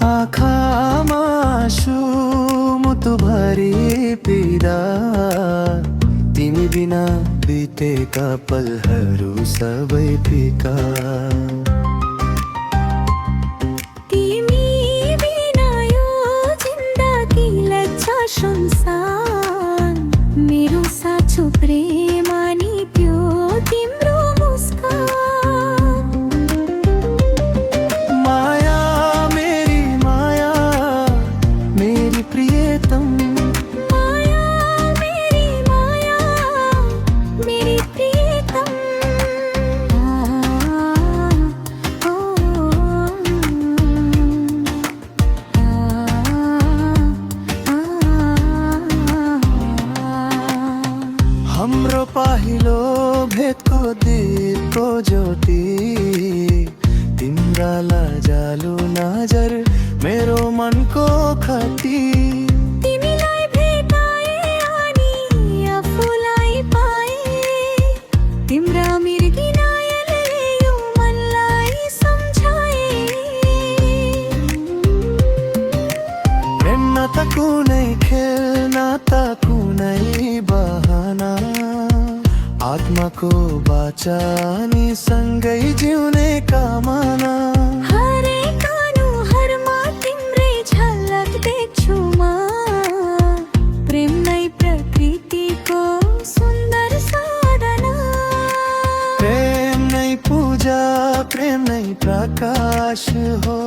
आँखामा मुतुभरि पीडा, तिमी बिना बितेका पलहरू सबै फिका। तिमी बिना यो जिन्दगी लाग्छ सुनसान, मेरो साँचो प्रेम अनि त्यो तिम्रो मुस्कान। माया मेरी प्रियतम, माया मेरी प्रियतम। हाम्रो पहिलो भेटको दिलको ज्योति, तिम्रा लजालु नजर मेरो मनको खती। तिमीलाई भेटाए अनि आफूलाई पाए, तिम्रा मिर्गी नायलले यो मनलाई सम्झाए। प्रेम न त कुनै खेल न त कुनै बहाना, आत्माको बाचा नि सँगै जिउने कामना। हरेक अनुहारमा तिम्रै झलक देख्छु म, प्रेम नै प्रकृतिको सुन्दर साधना। प्रेम नै पूजा, प्रेम नै प्रकाश हो,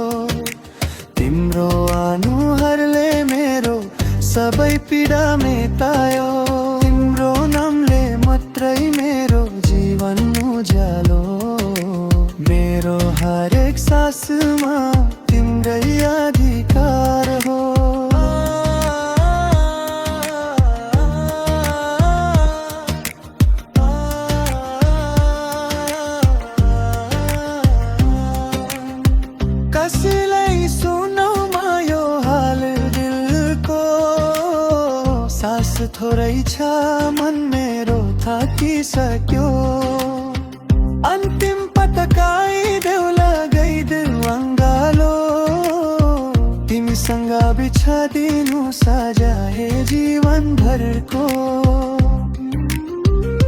तिम्रो अनुहारले मेरो सबै पीडा मेटायो। तिम्रो नामले मात्रै मेरो जीवन उज्यालो, मेरो हरेक सासमा तिम्रै अधिकार हो। कसैलाई सुनाउमा यो हाल दिलको, सास थोरै छ मन मेरो थाकिसक्यो। अन्तिम पटकाई देऊ लगाइदेऊ अङ्गालो, तिमीसँग बिछादिनु सजाए जीवन भरको।